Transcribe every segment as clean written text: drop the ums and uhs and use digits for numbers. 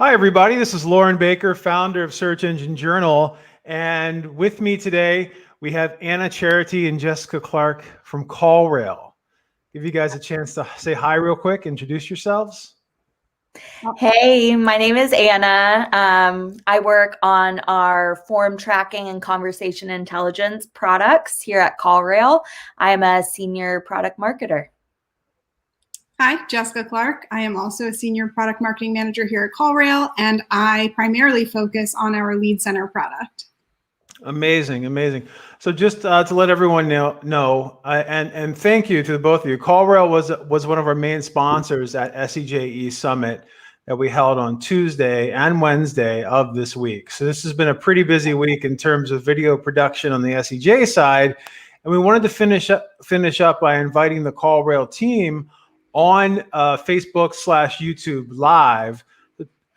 Hi, everybody. This is Loren Baker, founder of Search Engine Journal. And with me today, we have Anna Charity and Jessica Clark from CallRail. Give you guys a chance to say hi real quick, introduce yourselves. Hey, my name is Anna. I work on our form tracking and conversation intelligence products here at CallRail. I am a senior product marketer. Hi, Jessica Clark. I am also a senior product marketing manager here at CallRail, and I primarily focus on our lead center product. Amazing, amazing. So just to let everyone know, and thank you to the both of you. CallRail was one of our main sponsors at SEJE Summit that we held on Tuesday and Wednesday of this week. So this has been a pretty busy week in terms of video production on the SEJ side, and we wanted to finish up by inviting the CallRail team on Facebook/YouTube Live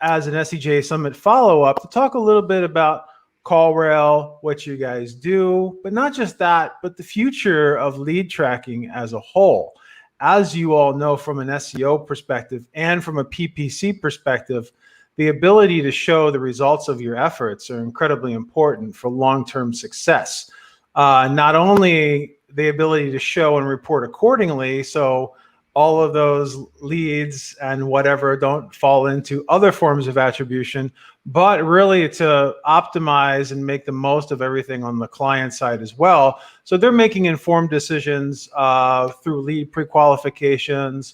as an SEJ Summit follow-up to talk a little bit about CallRail, what you guys do, but not just that, but the future of lead tracking as a whole. As you all know from an SEO perspective and from a PPC perspective, the ability to show the results of your efforts are incredibly important for long-term success. Not only the ability to show and report accordingly, so all of those leads and whatever don't fall into other forms of attribution, but really to optimize and make the most of everything on the client side as well. So they're making informed decisions through lead pre-qualifications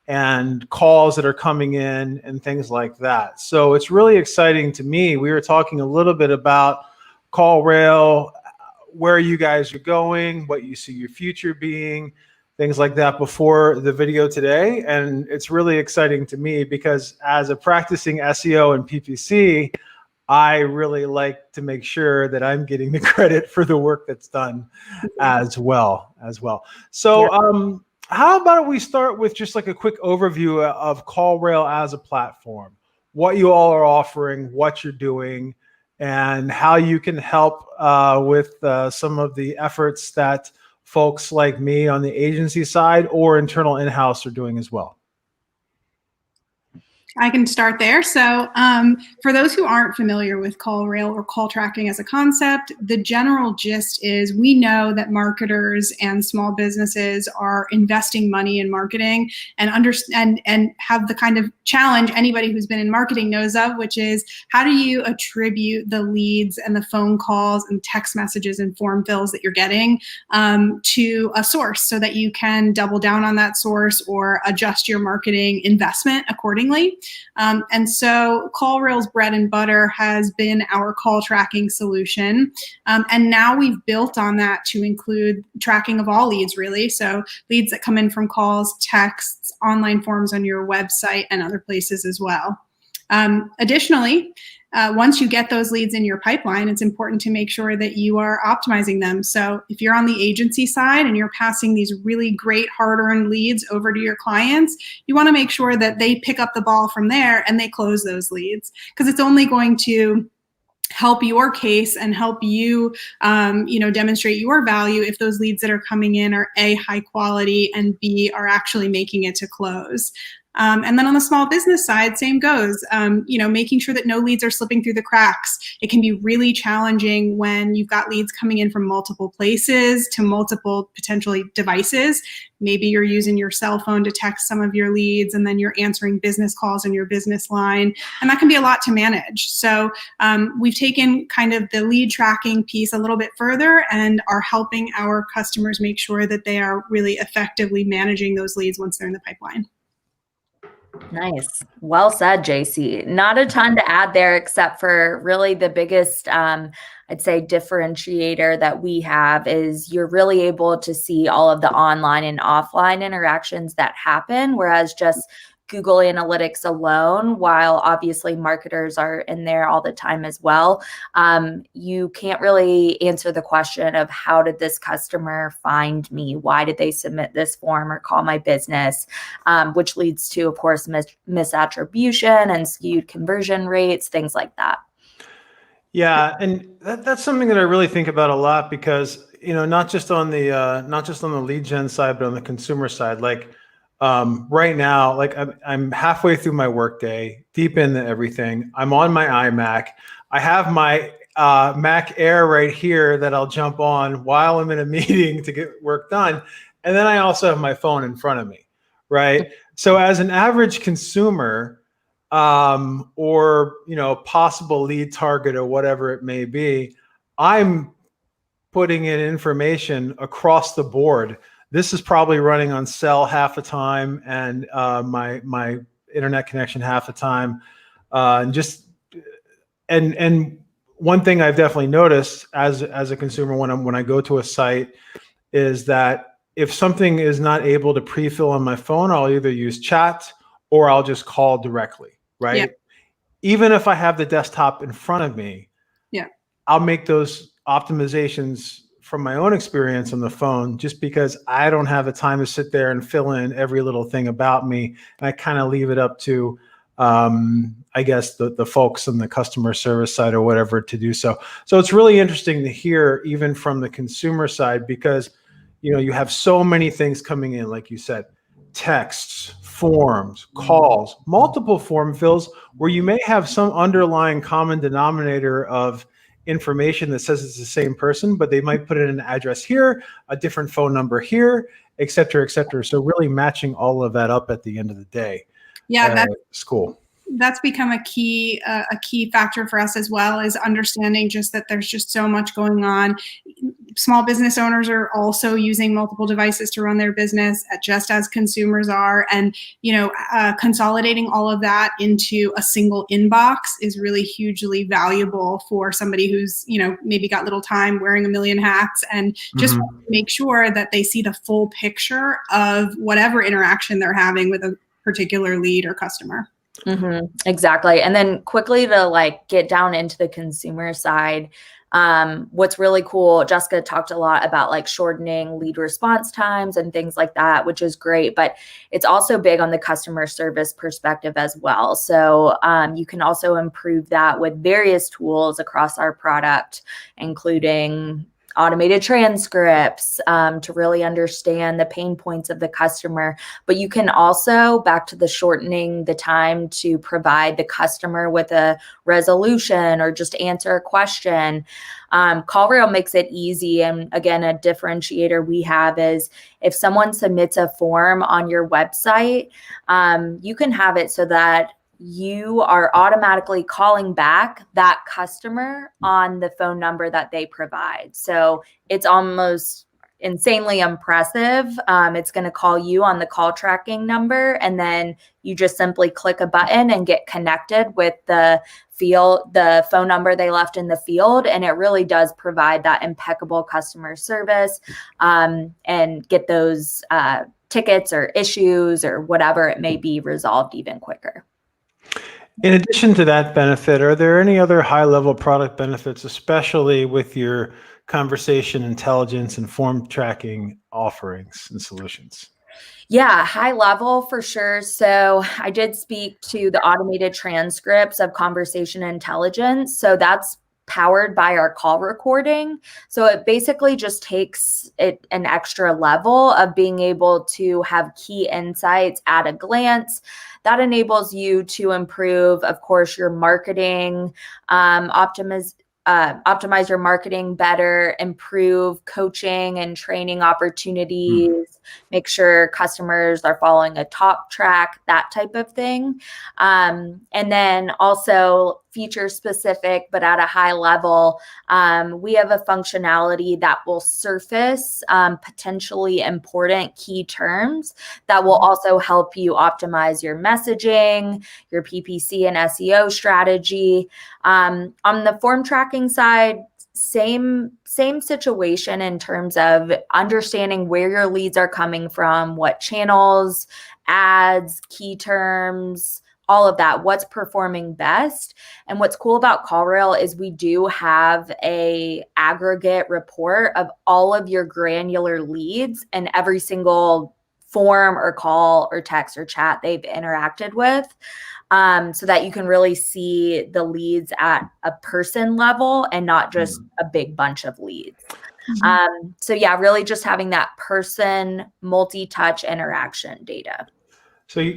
and calls that are coming in and things like that. So it's really exciting to me. We were talking a little bit about CallRail, where you guys are going, what you see your future being, things like that before the video today. And it's really exciting to me because as a practicing SEO and PPC, I really like to make sure that I'm getting the credit for the work that's done as well. So how about we start with just like a quick overview of CallRail as a platform, what you all are offering, what you're doing, and how you can help with some of the efforts that folks like me on the agency side or internal in-house are doing as well. I can start there. So for those who aren't familiar with CallRail or call tracking as a concept, the general gist is we know that marketers and small businesses are investing money in marketing and have the kind of challenge anybody who's been in marketing knows of, which is how do you attribute the leads and the phone calls and text messages and form fills that you're getting to a source so that you can double down on that source or adjust your marketing investment accordingly. And so CallRail's bread and butter has been our call tracking solution. And now we've built on that to include tracking of all leads, really. So leads that come in from calls, texts, online forms on your website, and other places as well. Additionally, once you get those leads in your pipeline, it's important to make sure that you are optimizing them. So if you're on the agency side and you're passing these really great hard-earned leads over to your clients, you want to make sure that they pick up the ball from there and they close those leads, because it's only going to help your case and help you, demonstrate your value if those leads that are coming in are A, high quality, and B, are actually making it to close. And then on the small business side, same goes, making sure that no leads are slipping through the cracks. It can be really challenging when you've got leads coming in from multiple places to multiple potentially devices. Maybe you're using your cell phone to text some of your leads, and then you're answering business calls on your business line. And that can be a lot to manage. So we've taken kind of the lead tracking piece a little bit further and are helping our customers make sure that they are really effectively managing those leads once they're in the pipeline. Nice. Well said, JC. Not a ton to add there, except for really the biggest, I'd say, differentiator that we have is you're really able to see all of the online and offline interactions that happen, whereas just Google Analytics alone, while obviously marketers are in there all the time as well, you can't really answer the question of how did this customer find me? Why did they submit this form or call my business? Which leads to, of course, misattribution and skewed conversion rates, things like that. Yeah, and that's something that I really think about a lot because, not just on the lead gen side, but on the consumer side, like right now, like I'm halfway through my workday, deep into everything. I'm on my iMac. I have my Mac Air right here that I'll jump on while I'm in a meeting to get work done. And then I also have my phone in front of me, right? So as an average consumer, or, possible lead target or whatever it may be, I'm putting in information across the board. This is probably running on cell half the time and my internet connection half the time. And one thing I've definitely noticed as a consumer when I go to a site is that if something is not able to pre-fill on my phone, I'll either use chat or I'll just call directly, right? Yeah. Even if I have the desktop in front of me, Yeah. I'll make those optimizations from my own experience on the phone, just because I don't have the time to sit there and fill in every little thing about me. And I kind of leave it up to, I guess, the folks on the customer service side or whatever to do so. So it's really interesting to hear even from the consumer side, because, you have so many things coming in, like you said, texts, forms, calls, multiple form fills, where you may have some underlying common denominator of information that says it's the same person, but they might put in an address here, a different phone number here, et cetera, et cetera. So really matching all of that up at the end of the day. Yeah, that's cool. That's become a key factor for us as well, is understanding just that there's just so much going on. Small business owners are also using multiple devices to run their business, just as consumers are. And, consolidating all of that into a single inbox is really hugely valuable for somebody who's, maybe got little time wearing a million hats, and just make sure that they see the full picture of whatever interaction they're having with a particular lead or customer. Exactly. And then quickly to get down into the consumer side, what's really cool, Jessica talked a lot about shortening lead response times and things like that, which is great, but it's also big on the customer service perspective as well. So you can also improve that with various tools across our product, including automated transcripts to really understand the pain points of the customer. But you can also, back to the shortening the time to provide the customer with a resolution or just answer a question. CallRail makes it easy. And again, a differentiator we have is if someone submits a form on your website, you can have it so that you are automatically calling back that customer on the phone number that they provide. So it's almost insanely impressive. It's going to call you on the call tracking number, and then you just simply click a button and get connected with the phone number they left in the field. And it really does provide that impeccable customer service and get those tickets or issues or whatever it may be resolved even quicker. In addition to that benefit, are there any other high-level product benefits, especially with your conversation intelligence and form tracking offerings and solutions? Yeah, high level for sure. So I did speak to the automated transcripts of conversation intelligence. So that's powered by our call recording. So it basically just takes it an extra level of being able to have key insights at a glance. That enables you to improve, of course, your marketing, optimize your marketing better, improve coaching and training opportunities, make sure customers are following a talk track, that type of thing. And then also feature specific, but at a high level, we have a functionality that will surface potentially important key terms that will also help you optimize your messaging, your PPC and SEO strategy. On the form tracking side, same situation in terms of understanding where your leads are coming from, what channels, ads, key terms, all of that, what's performing best. And what's cool about CallRail is we do have a aggregate report of all of your granular leads and every single form or call or text or chat they've interacted with, so that you can really see the leads at a person level and not just a big bunch of leads. So yeah, really just having that person multi-touch interaction data. So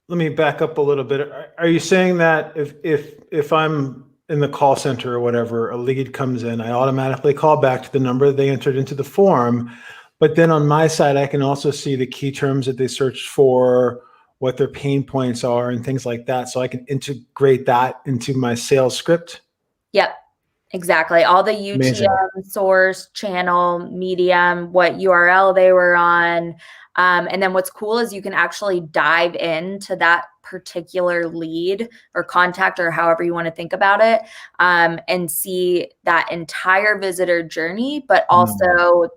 let me back up a little bit. Are you saying that if I'm in the call center or whatever, a lead comes in, I automatically call back to the number they entered into the form, but then on my side, I can also see the key terms that they searched for, what their pain points are and things like that. So I can integrate that into my sales script? Yep. Exactly. All the UTM, Amazing. source, channel, medium, what URL they were on. And then what's cool is you can actually dive into that particular lead or contact or however you want to think about it, and see that entire visitor journey, but also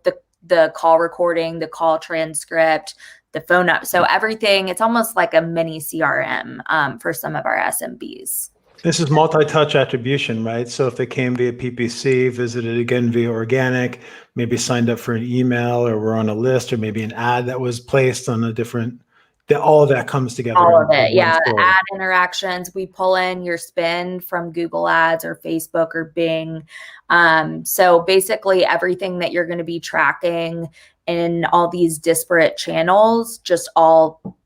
the call recording, the call transcript, the phone up. So everything, it's almost like a mini CRM for some of our SMBs. This is multi-touch attribution, right? So if they came via PPC, visited again via organic, maybe signed up for an email or were on a list, or maybe an ad that was placed on a different, all of that comes together. All of it. Yeah. Ad interactions. We pull in your spend from Google Ads or Facebook or Bing. So basically everything that you're going to be tracking in all these disparate channels, just all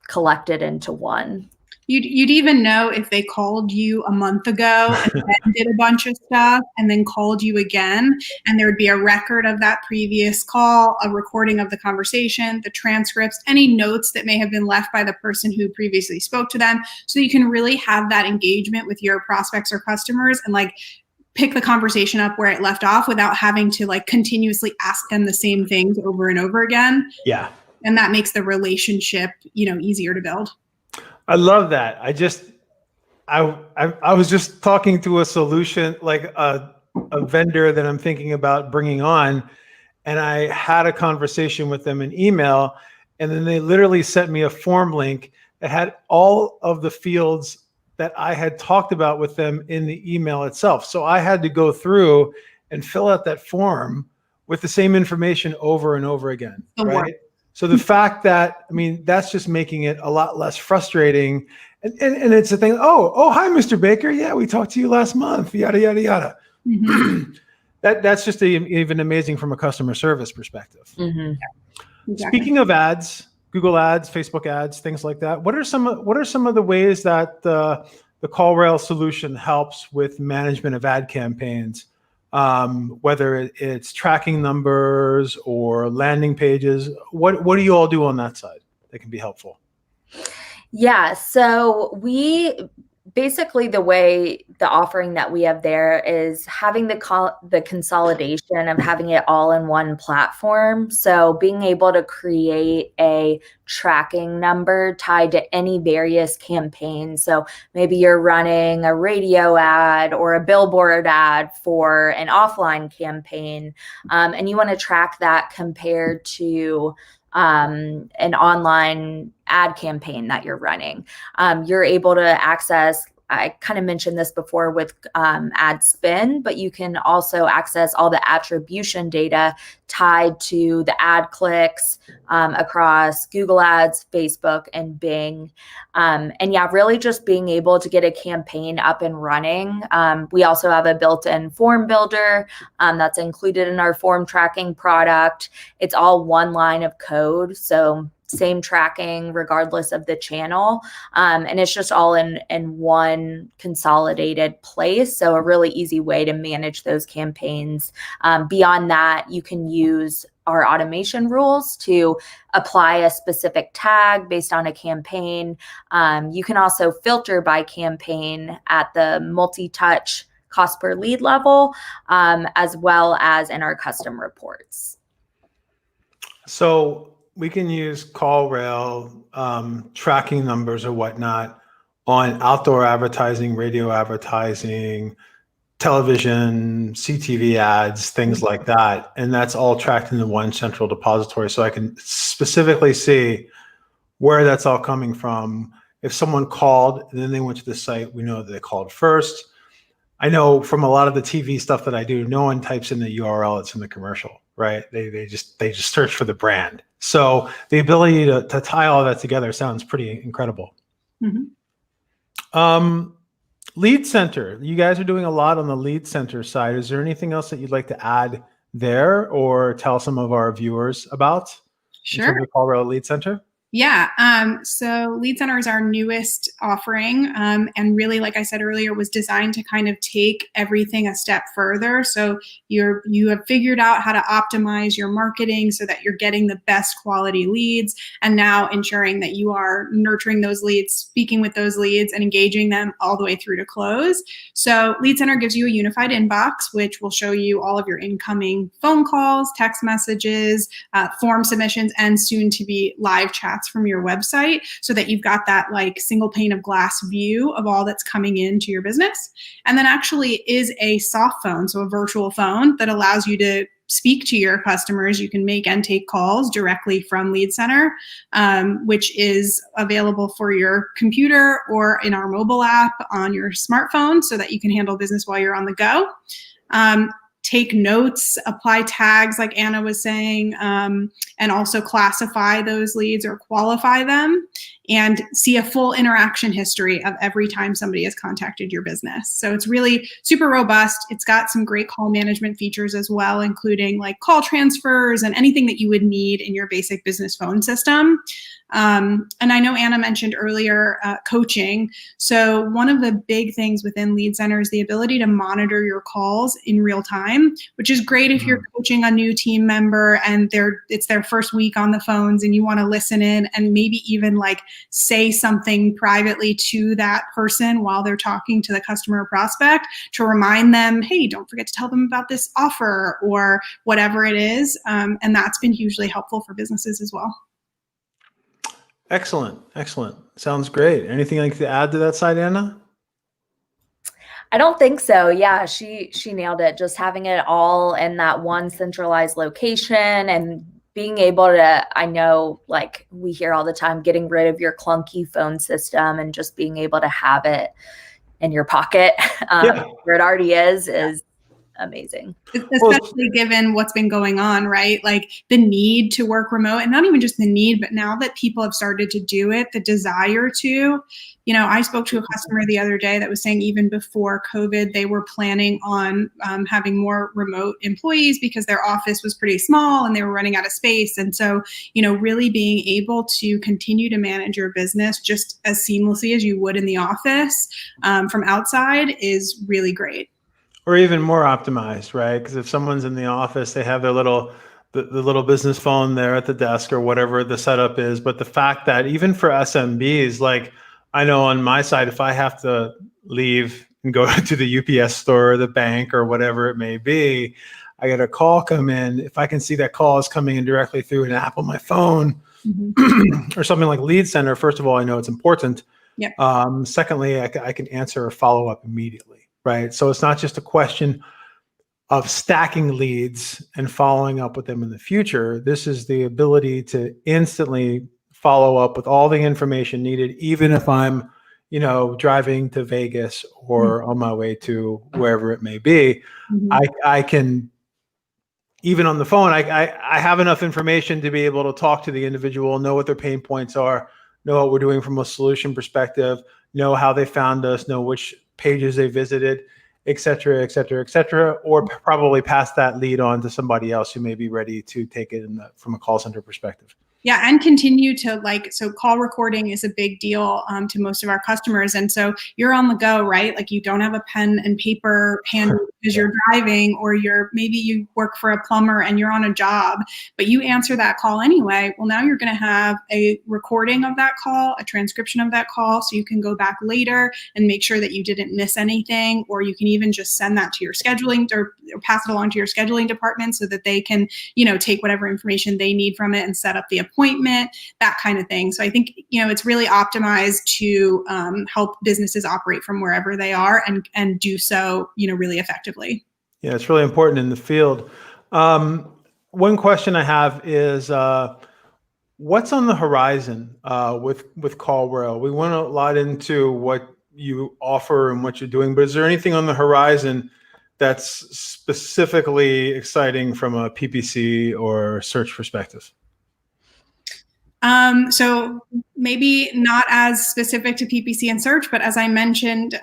collected into one. You'd even know if they called you a month ago and then did a bunch of stuff and then called you again, and there would be a record of that previous call, a recording of the conversation, the transcripts, any notes that may have been left by the person who previously spoke to them. So you can really have that engagement with your prospects or customers and like pick the conversation up where it left off without having to like continuously ask them the same things over and over again. Yeah. And that makes the relationship, easier to build. I love that. I was just talking to a solution, like a vendor that I'm thinking about bringing on, and I had a conversation with them in email, and then they literally sent me a form link that had all of the fields that I had talked about with them in the email itself. So I had to go through and fill out that form with the same information over and over again, right? So the fact that, that's just making it a lot less frustrating. And it's a thing, oh, hi, Mr. Baker. Yeah, we talked to you last month, yada, yada, yada. Mm-hmm. That's just even amazing from a customer service perspective. Mm-hmm. Exactly. Speaking of ads, Google ads, Facebook ads, things like that, what are some of the ways that the CallRail solution helps with management of ad campaigns? Whether it's tracking numbers or landing pages, what do you all do on that side that can be helpful? Yeah, so we basically the offering that we have there is having the consolidation of having it all in one platform. So being able to create a tracking number tied to any various campaigns. So maybe you're running a radio ad or a billboard ad for an offline campaign, and you want to track that compared to an online ad campaign that you're running. You're able to access, I kind of mentioned this before with ad spend, but you can also access all the attribution data tied to the ad clicks across Google Ads, Facebook, and Bing. And yeah, really just being able to get a campaign up and running. We also have a built-in form builder that's included in our form tracking product. It's all one line of code. So same tracking regardless of the channel. And it's just all in one consolidated place. So a really easy way to manage those campaigns. Beyond that, you can use our automation rules to apply a specific tag based on a campaign. You can also filter by campaign at the multi-touch cost per lead level, as well as in our custom reports. So we can use CallRail tracking numbers or whatnot on outdoor advertising, radio advertising, television, CTV ads, things like that. And that's all tracked into one central depository. So I can specifically see where that's all coming from. If someone called and then they went to the site, we know that they called first. I know from a lot of the TV stuff that I do, no one types in the URL, it's in the commercial, right? They just search for the brand. So the ability to tie all that together sounds pretty incredible. Mm-hmm. Lead center, you guys are doing a lot on the lead center side. Is there anything else that you'd like to add there or tell some of our viewers about? Sure. In terms of CallRail Lead Center? Yeah. So Lead Center is our newest offering. And really, like I said earlier, was designed to kind of take everything a step further. So you have figured out how to optimize your marketing so that you're getting the best quality leads, and now ensuring that you are nurturing those leads, speaking with those leads, and engaging them all the way through to close. So Lead Center gives you a unified inbox, which will show you all of your incoming phone calls, text messages, form submissions, and soon to be live chats from your website, so that you've got that like single pane of glass view of all that's coming into your business. And then actually is a soft phone, so a virtual phone that allows you to speak to your customers. You can make and take calls directly from Lead Center, which is available for your computer or in our mobile app on your smartphone, so that you can handle business while you're on the go. Take notes, apply tags like Anna was saying, and also classify those leads or qualify them, and see a full interaction history of every time somebody has contacted your business. So it's really super robust. It's got some great call management features as well, including like call transfers and anything that you would need in your basic business phone system. And I know Anna mentioned earlier coaching. So one of the big things within Lead Center is the ability to monitor your calls in real time, which is great if you're coaching a new team member and it's their first week on the phones and you want to listen in and maybe even like say something privately to that person while they're talking to the customer or prospect to remind them, hey, don't forget to tell them about this offer or whatever it is. And that's been hugely helpful for businesses as well. Excellent. Excellent. Sounds great. Anything like to add to that side, Anna? I don't think so. Yeah, she nailed it. Just having it all in that one centralized location and being able to, I know like we hear all the time, getting rid of your clunky phone system and just being able to have it in your pocket where it already is amazing. Especially given what's been going on, right? Like the need to work remote, and not even just the need, but now that people have started to do it, the desire to, I spoke to a customer the other day that was saying even before COVID, they were planning on having more remote employees because their office was pretty small and they were running out of space. And so, really being able to continue to manage your business just as seamlessly as you would in the office from outside is really great. Or even more optimized, right? Because if someone's in the office, they have their the little business phone there at the desk or whatever the setup is. But the fact that even for SMBs, like I know on my side, if I have to leave and go to the UPS store or the bank or whatever it may be, I get a call come in. If I can see that call is coming in directly through an app on my phone or something like Lead Center, first of all, I know it's important. Yep. Secondly, I can answer a follow-up immediately. Right. So it's not just a question of stacking leads and following up with them in the future. This is the ability to instantly follow up with all the information needed, even if I'm, driving to Vegas or on my way to wherever it may be. I can, even on the phone, I have enough information to be able to talk to the individual, know what their pain points are, know what we're doing from a solution perspective, know how they found us, know which pages they visited, et cetera, et cetera, et cetera, or probably pass that lead on to somebody else who may be ready to take it from a call center perspective. Yeah, and continue to so call recording is a big deal to most of our customers. And so you're on the go, right? Like you don't have a pen and paper handy because you're driving, or maybe you work for a plumber and you're on a job, but you answer that call anyway. Well, now you're going to have a recording of that call, a transcription of that call, so you can go back later and make sure that you didn't miss anything, or you can even just send that to your scheduling or pass it along to your scheduling department so that they can, take whatever information they need from it and set up the appointment, that kind of thing. So I think, it's really optimized to help businesses operate from wherever they are and do so, really effectively. Yeah, it's really important in the field. One question I have is, what's on the horizon with CallRail? We went a lot into what you offer and what you're doing, but is there anything on the horizon that's specifically exciting from a PPC or search perspective? So maybe not as specific to PPC and search, but as I mentioned,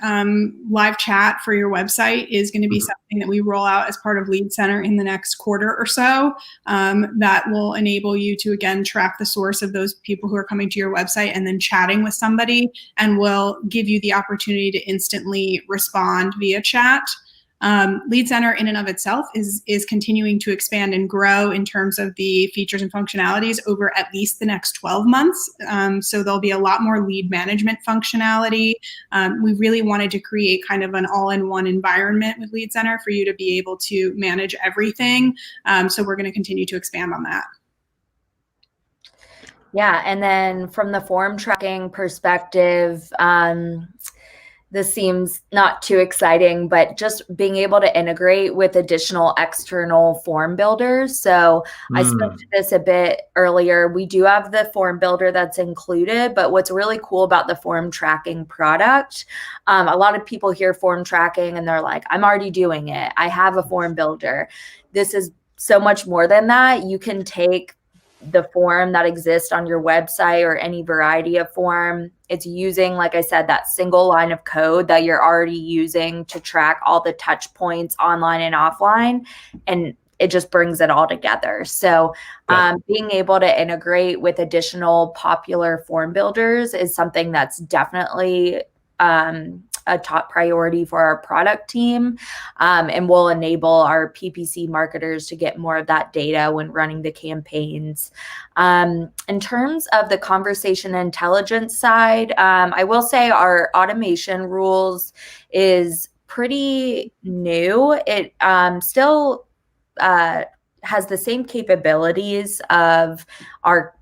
live chat for your website is going to be something that we roll out as part of Lead Center in the next quarter or so. That will enable you to, again, track the source of those people who are coming to your website and then chatting with somebody, and will give you the opportunity to instantly respond via chat. Lead Center in and of itself is continuing to expand and grow in terms of the features and functionalities over at least the next 12 months. So there'll be a lot more lead management functionality. We really wanted to create kind of an all-in-one environment with Lead Center for you to be able to manage everything. So we're going to continue to expand on that. Yeah, and then from the form tracking perspective, this seems not too exciting, but just being able to integrate with additional external form builders. So I spoke to this a bit earlier. We do have the form builder that's included, but what's really cool about the form tracking product, a lot of people hear form tracking and they're like, I'm already doing it. I have a form builder. This is so much more than that. You can take the form that exists on your website or any variety of form. It's using, like I said, that single line of code that you're already using to track all the touch points online and offline. And it just brings it all together. So being able to integrate with additional popular form builders is something that's definitely a top priority for our product team, and will enable our PPC marketers to get more of that data when running the campaigns. In terms of the conversation intelligence side, I will say our automation rules is pretty new. It still has the same capabilities of our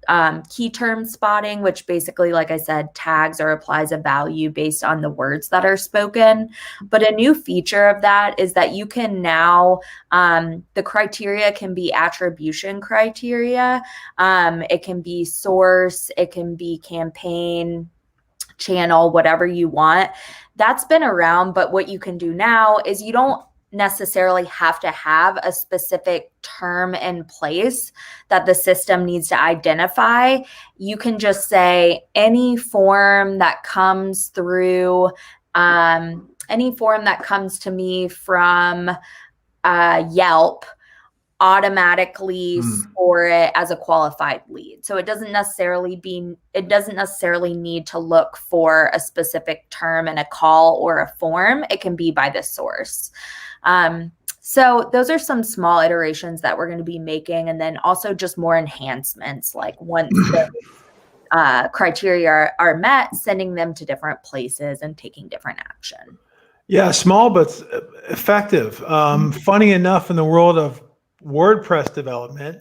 key term spotting, which basically, like I said, tags or applies a value based on the words that are spoken. But a new feature of that is that you can now, the criteria can be attribution criteria. It can be source, it can be campaign, channel, whatever you want. That's been around, but what you can do now is you don't necessarily have to have a specific term in place that the system needs to identify. You can just say any form that comes through, any form that comes to me from Yelp, automatically score it as a qualified lead. So it doesn't necessarily need to look for a specific term in a call or a form. It can be by the source. So those are some small iterations that we're going to be making, and then also just more enhancements, like once the criteria are met, sending them to different places and taking different action. Yeah, small but effective. Funny enough, in the world of WordPress development,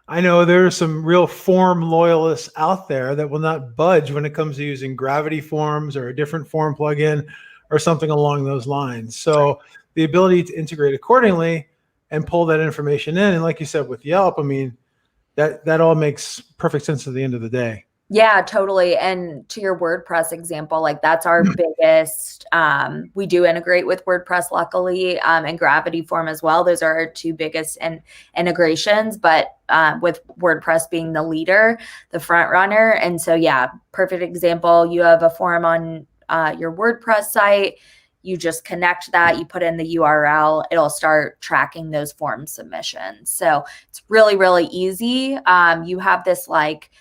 I know there are some real form loyalists out there that will not budge when it comes to using Gravity Forms or a different form plugin or something along those lines. So the ability to integrate accordingly and pull that information in, and like you said with Yelp, I mean, that all makes perfect sense at the end of the day. Yeah, totally. And to your WordPress example, like that's our biggest, we do integrate with WordPress luckily, and Gravity Form as well. Those are our two biggest integrations, but with WordPress being the leader, the front runner. And so, yeah, perfect example. You have a form on your WordPress site. You just connect that, you put in the URL, it'll start tracking those form submissions. So it's really, really easy. You have this like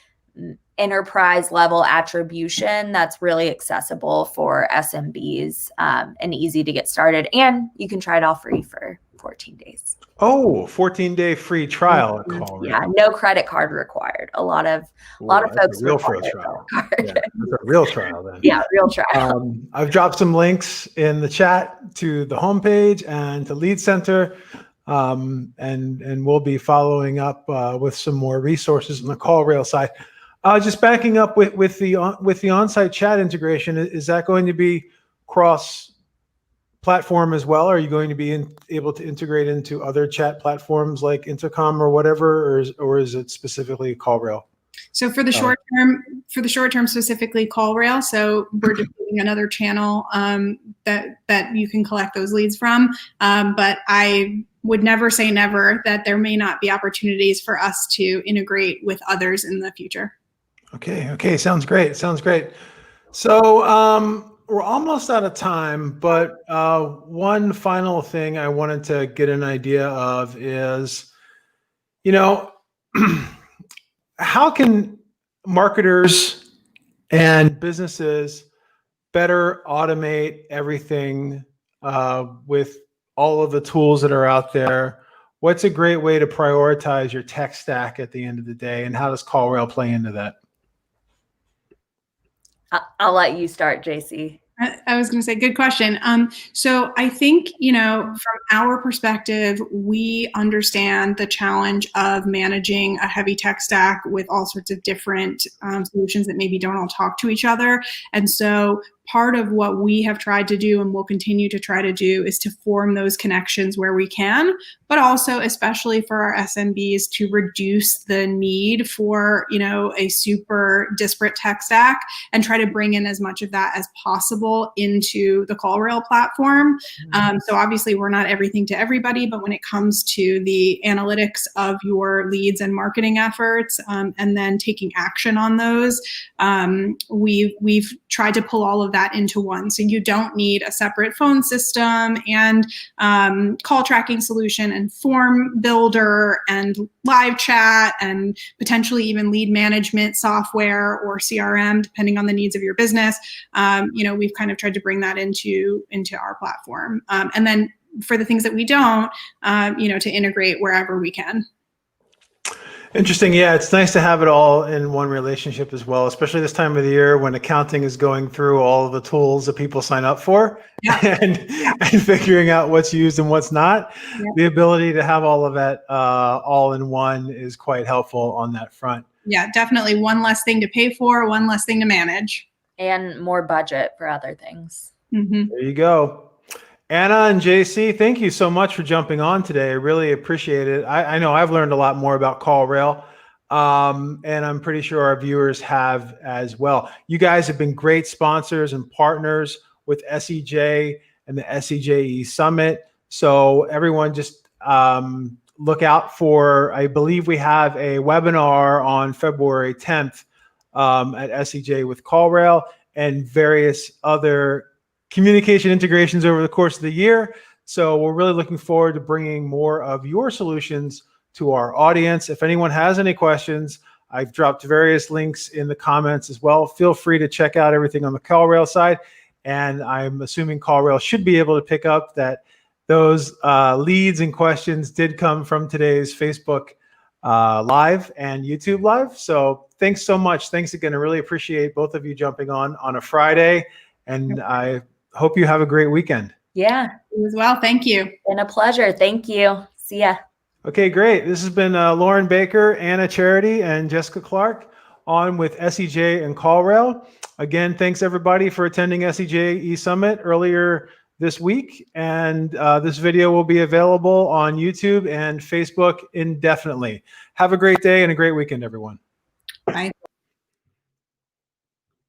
enterprise level attribution that's really accessible for SMBs, and easy to get started. And you can try it all free for 14 days. Oh, 14-day free trial at CallRail. Yeah, no credit card required. A lot of folks real for a trial. Yeah, that's a real trial then. Yeah, real trial. I've dropped some links in the chat to the homepage and to Lead Center, and we'll be following up with some more resources on the CallRail side. Just backing up with the on-site chat integration, is that going to be cross-platform as well? Are you going to be able to integrate into other chat platforms like Intercom or whatever, or is it specifically CallRail? So for the short term, specifically CallRail. So we're just doing another channel that you can collect those leads from. But I would never say never that there may not be opportunities for us to integrate with others in the future. Okay. Sounds great. So we're almost out of time, but one final thing I wanted to get an idea of is, how can marketers and businesses better automate everything with all of the tools that are out there? What's a great way to prioritize your tech stack at the end of the day, and how does CallRail play into that? I'll let you start, JC. I was going to say, good question. So I think, from our perspective, we understand the challenge of managing a heavy tech stack with all sorts of different solutions that maybe don't all talk to each other. And so part of what we have tried to do and will continue to try to do is to form those connections where we can, but also especially for our SMBs to reduce the need for, a super disparate tech stack and try to bring in as much of that as possible into the CallRail platform. So obviously we're not everything to everybody, but when it comes to the analytics of your leads and marketing efforts, and then taking action on those, we've tried to pull all of that into one. So you don't need a separate phone system and call tracking solution and form builder and live chat and potentially even lead management software or CRM, depending on the needs of your business. We've kind of tried to bring that into our platform. And then for the things that we don't, to integrate wherever we can. Interesting. Yeah, it's nice to have it all in one relationship as well, especially this time of the year when accounting is going through all of the tools that people sign up for and figuring out what's used and what's not. Yeah. The ability to have all of that all in one is quite helpful on that front. Yeah, definitely. One less thing to pay for, one less thing to manage. And more budget for other things. Mm-hmm. There you go. Anna and JC, thank you so much for jumping on today. I really appreciate it. I know I've learned a lot more about CallRail, and I'm pretty sure our viewers have as well. You guys have been great sponsors and partners with SEJ and the SEJE Summit. So everyone just look out for, I believe we have a webinar on February 10th at SEJ with CallRail and various other communication integrations over the course of the year. So we're really looking forward to bringing more of your solutions to our audience. If anyone has any questions, I've dropped various links in the comments as well. Feel free to check out everything on the CallRail side. And I'm assuming CallRail should be able to pick up that those leads and questions did come from today's Facebook Live and YouTube Live. So thanks so much. Thanks again. I really appreciate both of you jumping on a Friday. And I hope you have a great weekend. Yeah. You as well. Thank you. Been a pleasure. Thank you. See ya. Okay, great. This has been Loren Baker, Anna Charity, and Jessica Clark on with SEJ and CallRail. Again, thanks everybody for attending SEJ Summit earlier this week. And this video will be available on YouTube and Facebook indefinitely. Have a great day and a great weekend, everyone.